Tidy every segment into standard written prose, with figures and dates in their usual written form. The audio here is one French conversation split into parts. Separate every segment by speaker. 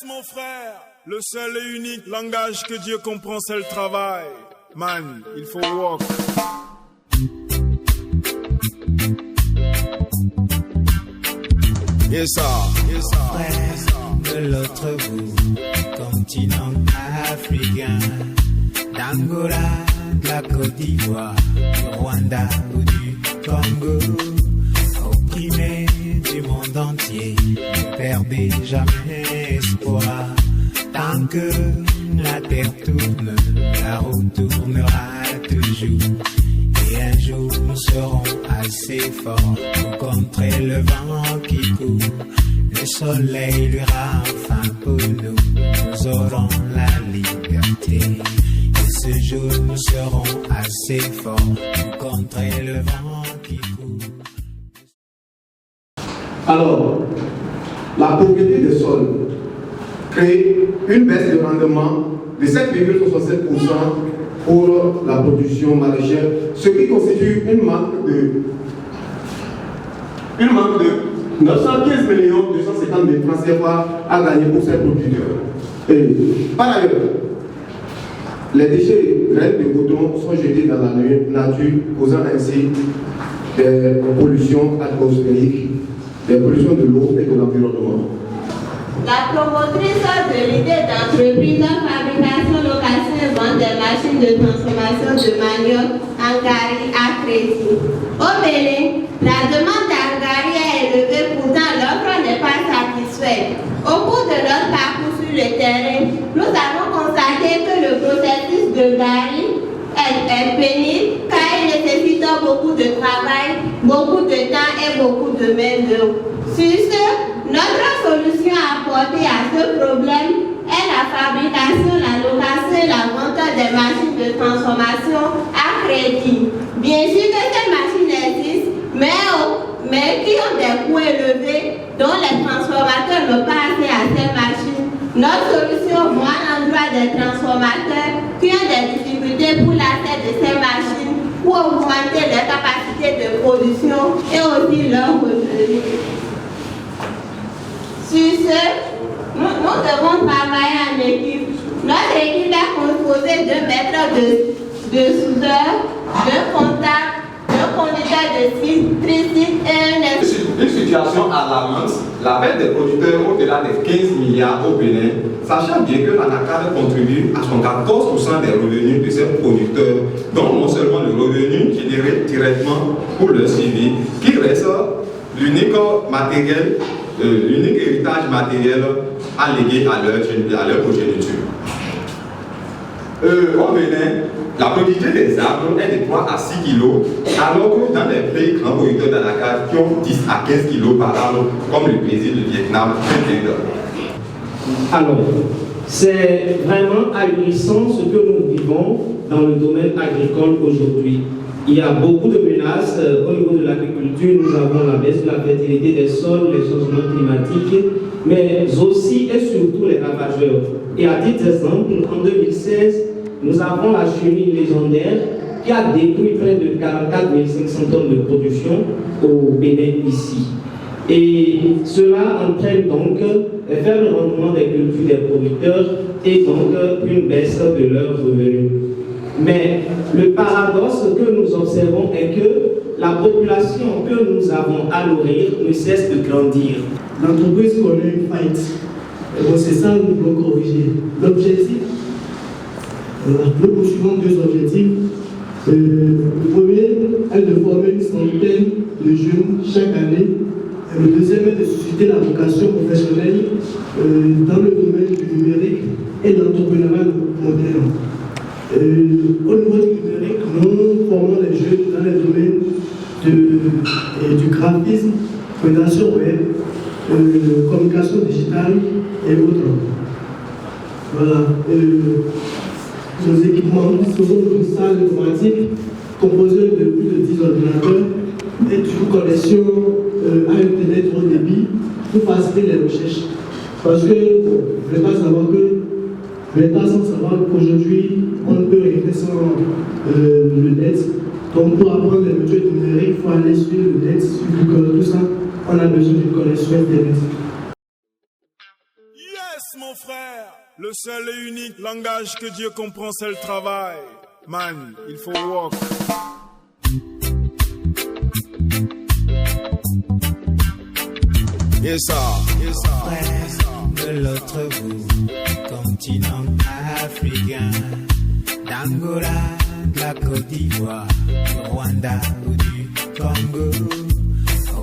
Speaker 1: mon frère, le seul et unique langage que Dieu comprend, c'est le travail. Man, il faut work. Yes, sir. Yes, sir.
Speaker 2: Frère de l'autre bout, continent africain, d'Angola, de la Côte d'Ivoire, du Rwanda ou du Congo, opprimés du monde entier, ne perdez jamais espoir. Tant que la terre tourne, la roue tournera toujours. Et un jour nous serons assez forts pour contrer le vent qui court. Le soleil luira enfin pour nous, nous aurons la liberté. Et ce jour nous serons assez forts pour contrer le vent qui court.
Speaker 3: Alors, la pauvreté des sols crée une baisse de rendement de 7,67% pour la production maraîchère, ce qui constitue une manque de 915 millions 250 000 francs CFA à gagner pour ces producteurs. Et par ailleurs, les déchets graines de coton sont jetés dans la nature, causant ainsi des pollutions atmosphériques, des pollutions de l'eau et de l'environnement.
Speaker 4: La promotrice de l'idée d'entreprise en fabrication, location et vente des machines de transformation de manioc Angari à crédit. Au Bénin, la demande d'Angari est élevée, pourtant l'offre n'est pas satisfaite. Au cours de notre parcours sur le terrain, nous avons constaté que le processus de Gari est pénible car il nécessite beaucoup de travail, beaucoup de temps et beaucoup de main-d'œuvre. Sur ce, notre solution à apporter à ce problème est la fabrication, la location et la vente des machines de transformation à crédit. Bien sûr que ces machines existent, mais qui ont des coûts élevés dont les transformateurs n'ont pas accès à ces machines. Notre solution va à l'endroit des transformateurs qui ont des difficultés pour l'accès de ces machines pour augmenter leur capacité de production et aussi leurs revenus. Sur ce, nous devons travailler en équipe. Notre équipe est composée de maîtres de soudeurs, de comptables, de conducteurs de site, tricite et
Speaker 5: une situation alarmante, la perte des producteurs au-delà des 15 milliards au Bénin, sachant bien que l'ANACAD contribue à 74% des revenus de ces producteurs, dont non seulement le revenu généré directement pour leur suivi, qui reste l'unique héritage matériel allégué à leur progéniture. Au Bénin, la productivité des arbres est de 3 à 6 kg, alors que dans les pays grands producteurs d'anacarde qui ont 10 à 15 kg par arbre, comme le Brésil, le Vietnam et l'Inde.
Speaker 6: Alors, c'est vraiment ahurissant ce que nous vivons dans le domaine agricole aujourd'hui. Il y a beaucoup de menaces au niveau de l'agriculture. Nous avons la baisse de la fertilité des sols, les changements climatiques, mais aussi et surtout les ravageurs. Et à titre d'exemple, en 2016, nous avons la chenille légendaire qui a détruit près de 44 500 tonnes de production au Bénin ici. Et cela entraîne donc un faible rendement des cultures des producteurs et donc une baisse de leurs revenus. Mais le paradoxe que nous observons est que la population que nous avons à nourrir ne cesse de grandir.
Speaker 7: L'entreprise connaît une faillite. C'est ça que nous devons corriger. L'objectif, nous poursuivons 2 objectifs. Le premier est de former une centaine de jeunes chaque année. Et le deuxième est de susciter la vocation professionnelle dans le domaine du numérique et de l'entrepreneuriat moderne. Au niveau du numérique, nous formons les jeunes dans les domaines du graphisme, présentation web, communication digitale et autres. Voilà. Nos équipements, nous disposons d'une salle informatique composée de plus de 10 ordinateurs et d'une connexion à Internet haut débit pour faciliter les recherches. Parce que vous n'êtes pas savoir sans savoir qu'aujourd'hui, on ne peut rester sans le net. Donc pour apprendre les méthodes numériques, il faut aller sur le net, sur Google, tout ça. On a besoin d'une connexion Internet.
Speaker 1: Yes, mon frère. Le seul et unique langage que Dieu comprend, c'est le travail. Man, il faut work. Yes, sir. Yes, sir.
Speaker 2: Frère de l'autre bout, continent africain, d'Angola, de la Côte d'Ivoire, du Rwanda ou du Congo,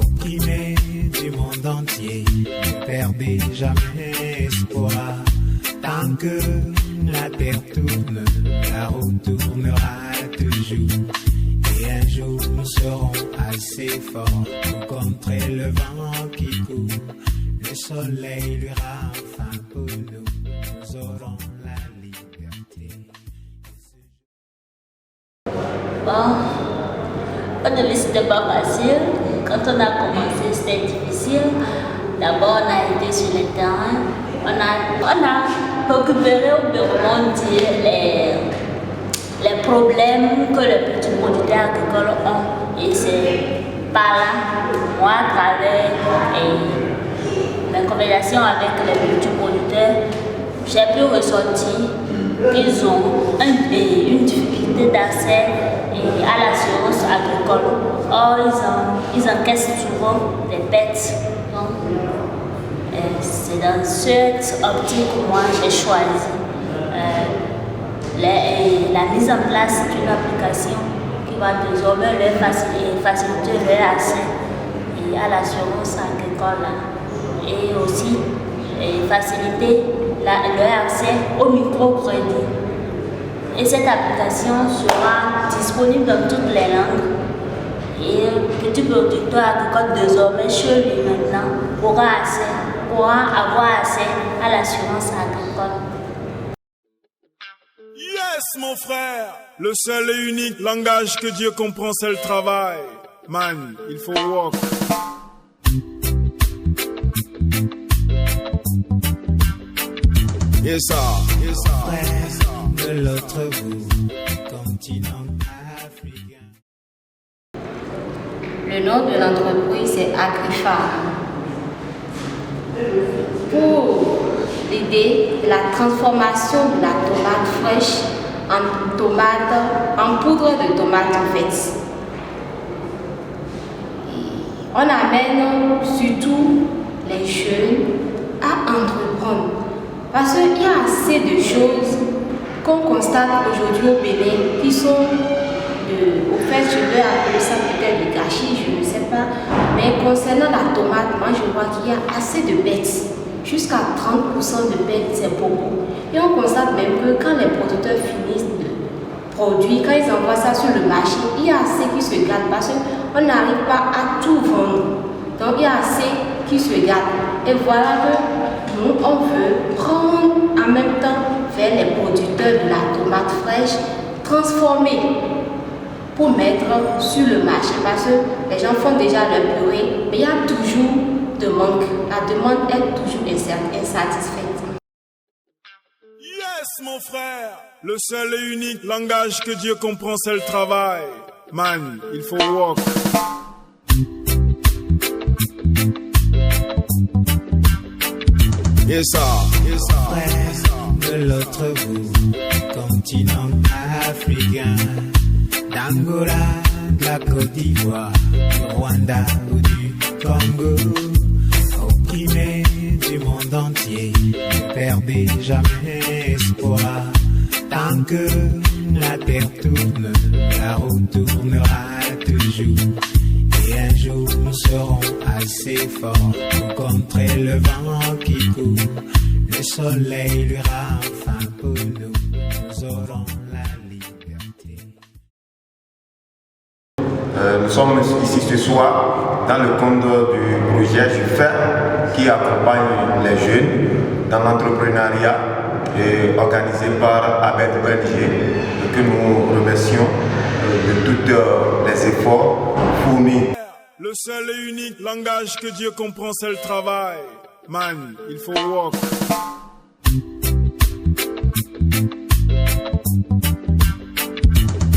Speaker 2: opprimés du monde entier, ne perdez jamais espoir. Tant que la terre tourne, la roue tournera toujours. Et un jour nous serons assez forts pour contrer le vent qui court. Le soleil luira enfin pour nous, nous aurons la liberté.
Speaker 8: Bon, au début c'était pas facile. Quand on a commencé c'était difficile. D'abord on a été sur le terrain. On a récupéré ou bien comment dire les problèmes que les petits producteurs agricoles ont. Et c'est par là, moi, à travers mes conversations avec les petits producteurs, j'ai pu ressortir qu'ils ont une difficulté d'accès à l'assurance agricole. Or, ils encaissent souvent des pertes. Donc, c'est dans cette optique que moi j'ai choisi la mise en place d'une application qui va désormais leur faciliter leur accès à l'assurance agricole et aussi faciliter leur accès au microcrédit. Et cette application sera disponible dans toutes les langues. Et le petit producteur agricole désormais chez lui maintenant pourra avoir accès à l'assurance agricole.
Speaker 1: Yes, mon frère. Le seul et unique langage que Dieu comprend, c'est le travail. Man, il faut work. Yes, sir. Yes, sir.
Speaker 2: Frère de l'autre bout, continent africain.
Speaker 9: Le nom de l'entreprise est AgriFarm. Pour l'idée de la transformation de la tomate fraîche en poudre de tomate en fait. On amène surtout les jeunes à entreprendre parce qu'il y a assez de choses qu'on constate aujourd'hui au Bénin qui sont au fait, je vais appeler ça peut-être du gâchis, je ne sais pas. Mais concernant la tomate, moi je vois qu'il y a assez de bêtes. Jusqu'à 30% de bêtes, c'est beaucoup. Et on constate même que quand les producteurs finissent de produire, quand ils envoient ça sur le marché, il y a assez qui se gardent parce qu'on n'arrive pas à tout vendre. Donc il y a assez qui se gardent. Et voilà que nous, on veut prendre en même temps vers les producteurs de la tomate fraîche, transformer pour mettre sur le marché parce que les gens font déjà leur purée, mais il y a toujours de manque. La demande est toujours insatisfaite.
Speaker 1: Yes, mon frère. Le seul et unique langage que Dieu comprend, c'est le travail. Man, il faut work. Yes, sir. Yes, sir.
Speaker 2: Frère de l'autre bout, continent africain, d'Angola, de la Côte d'Ivoire, du Rwanda ou du Congo, opprimés du monde entier, ne perdez jamais espoir. Tant que la terre tourne, la roue tournera toujours. Et un jour nous serons assez forts pour contrer le vent qui court. Le soleil luira enfin pour nous, nous aurons la liberté.
Speaker 10: Nous sommes ici ce soir dans le cadre du projet JUFER qui accompagne les jeunes dans l'entrepreneuriat et organisé par Abed ONG et que nous remercions de tous les efforts fournis.
Speaker 1: Le seul et unique langage que Dieu comprend, c'est le travail. Man, il faut work.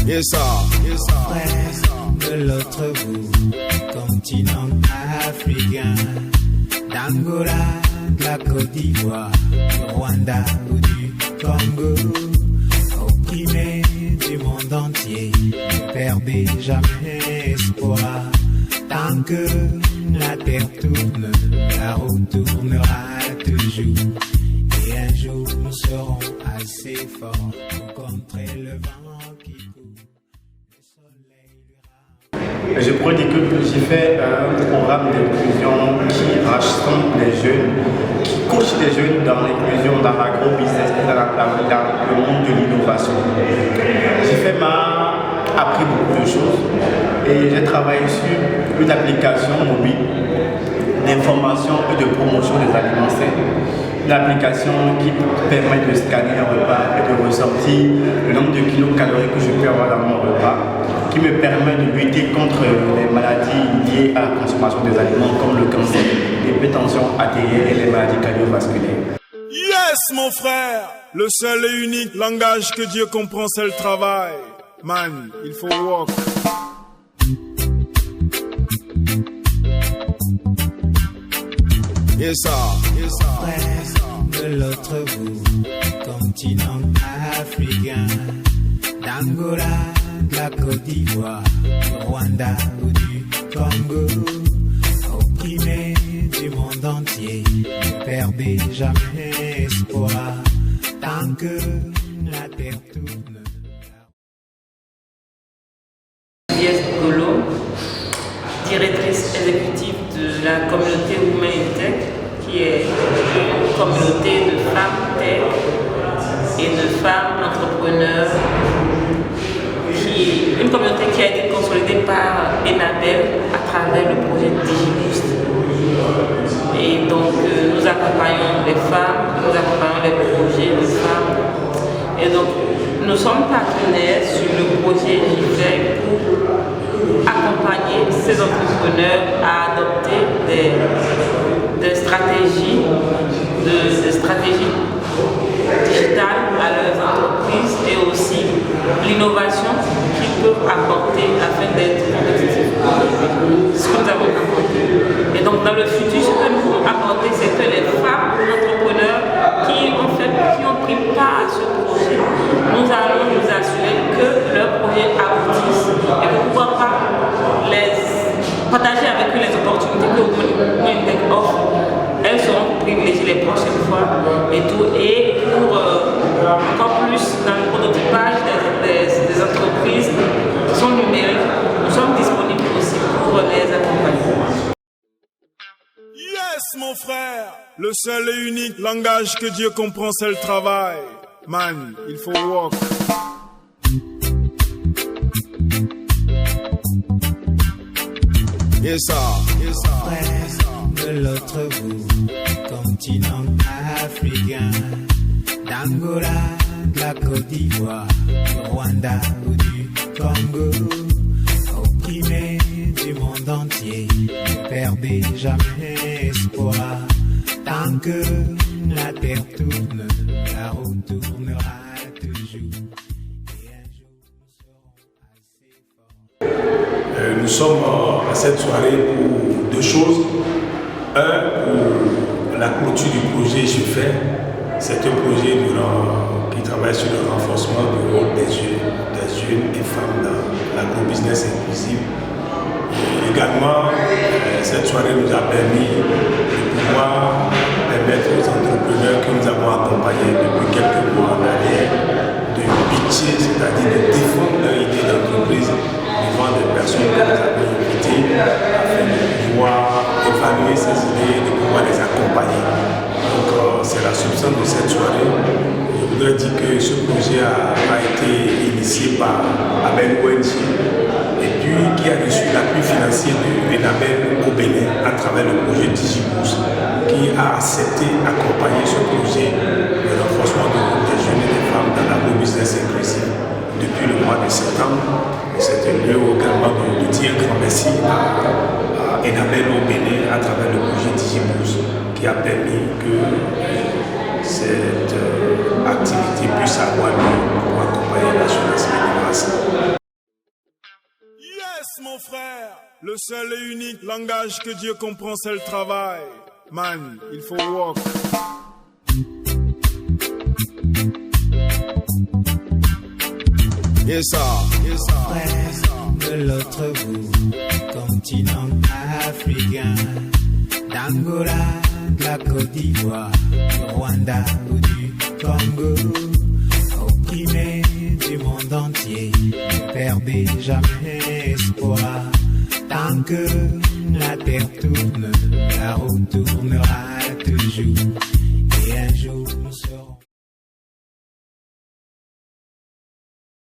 Speaker 1: Yes, sir. Yes, sir.
Speaker 2: Frère de l'autre bout, continent africain, d'Angola, de la Côte d'Ivoire, du Rwanda ou du Congo, opprimés du monde entier, ne perdez jamais espoir. Tant que la terre tourne, la roue tournera toujours. Et un jour nous serons assez forts pour contrer le vent qui coule.
Speaker 11: Je pourrais dire que j'ai fait un programme d'inclusion qui rassemble les jeunes, qui coach les jeunes dans l'inclusion, dans l'agro-business, dans le monde de l'innovation. Appris beaucoup de choses et j'ai travaillé sur une application mobile d'information et de promotion des aliments sains. Une application qui permet de scanner un repas et de ressortir le nombre de kilocalories que je peux avoir dans mon repas, qui me permet de lutter contre les maladies liées à la consommation des aliments comme le cancer, l'hypertension artérielle et les maladies cardiovasculaires.
Speaker 1: Yes, mon frère! Le seul et unique langage que Dieu comprend, c'est le travail. Man, il faut walk. Yes, sir.
Speaker 2: De l'autre bout, continent africain, d'Angola, de la Côte d'Ivoire, du Rwanda ou du Congo, opprimés du monde entier, ne perdez jamais espoir, tant que la terre tourne.
Speaker 12: Yes Golo, directrice exécutive de la communauté Women in Tech, qui est une communauté de femmes tech et de femmes entrepreneurs, une communauté qui a été consolidée par Enabel à travers le projet DigiBoost. Et donc nous accompagnons les femmes, nous accompagnons les projets de femmes. Et donc nous sommes partenaires sur le projet JVEC pour accompagner ces entrepreneurs à adopter des stratégies digitales à leurs entreprises et aussi l'innovation qu'ils peuvent apporter afin d'être compétitifs. Ce que nous avons apporté. Et donc dans le futur, ce que nous voulons apporter, c'est que les femmes entrepreneurs qui ont pris part à ce projet, nous allons nous assurer que leur projet aboutisse et pourquoi pas les partager avec eux les opportunités que Women Tech offre. Elles seront privilégiées les prochaines fois et tout. Et pour encore plus dans le prototypage des entreprises qui sont numériques, nous sommes disponibles aussi pour les accompagner.
Speaker 1: Yes, mon frère! Le seul et unique langage que Dieu comprend, c'est le travail. Man, il faut walk. Yes, sir.
Speaker 2: De l'autre bout, continent africain, d'Angola, de la Côte d'Ivoire, du Rwanda ou du Congo, opprimés du monde entier, ne perdez jamais espoir, tant que la terre tourne, la roue tournera toujours.
Speaker 13: Nous sommes à cette soirée pour deux choses. Un, pour la clôture du projet JFAIR. C'est un projet qui travaille sur le renforcement du rôle des jeunes et femmes dans l'agro-business inclusif. Et également, cette soirée nous a permis de pouvoir permettre aux entrepreneurs que nous avons accompagnés depuis quelques mois en arrière de pitcher, c'est-à-dire de défendre leur idée d'entreprise devant des personnes que nous avons invitées afin de pouvoir évaluer ces idées et de pouvoir les accompagner. Donc c'est la substance de cette soirée. Je voudrais dire que ce projet a été initié par Abel ONG et puis qui a reçu l'appui financier de Enabel au Bénin à travers le projet DigiBoost, qui a accepté d'accompagner ce projet de renforcement des jeunes et des femmes dans l'agro-business inclusif depuis le mois de septembre. C'est un lieu également de dire un grand merci à Enabel au Bénin à travers le projet DigiBoost qui a permis que cette activité puisse avoir lieu pour accompagner la jeunesse béninoise.
Speaker 1: Yes, mon frère! Le seul et unique langage que Dieu comprend, c'est le travail. Man, il faut walk.
Speaker 2: Frère de l'autre bout, continent africain, d'Angola, de la Côte d'Ivoire, du Rwanda ou du Congo, opprimé du monde entier, ne perdez jamais espoir. Tant que la terre tourne, la roue tournera toujours, et un jour nous serons.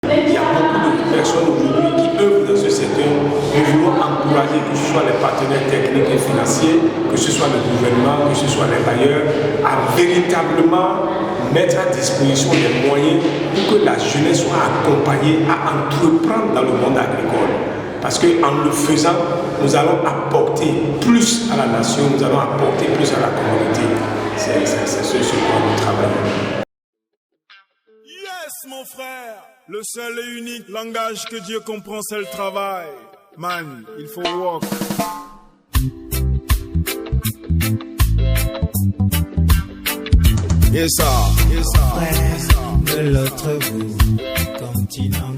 Speaker 13: Il y a beaucoup de personnes aujourd'hui qui œuvrent dans ce secteur. Nous voulons encourager que ce soit les partenaires techniques et financiers, que ce soit le gouvernement, que ce soit les bailleurs, à véritablement mettre à disposition des moyens pour que la jeunesse soit accompagnée à entreprendre dans le monde agricole. Parce qu'en le faisant, nous allons apporter plus à la nation, nous allons apporter plus à la communauté. C'est ce sur quoi nous travaillons.
Speaker 1: Yes, mon frère! Le seul et unique langage que Dieu comprend, c'est le travail. Man, il faut work.
Speaker 2: Frère de l'autre bout, continent.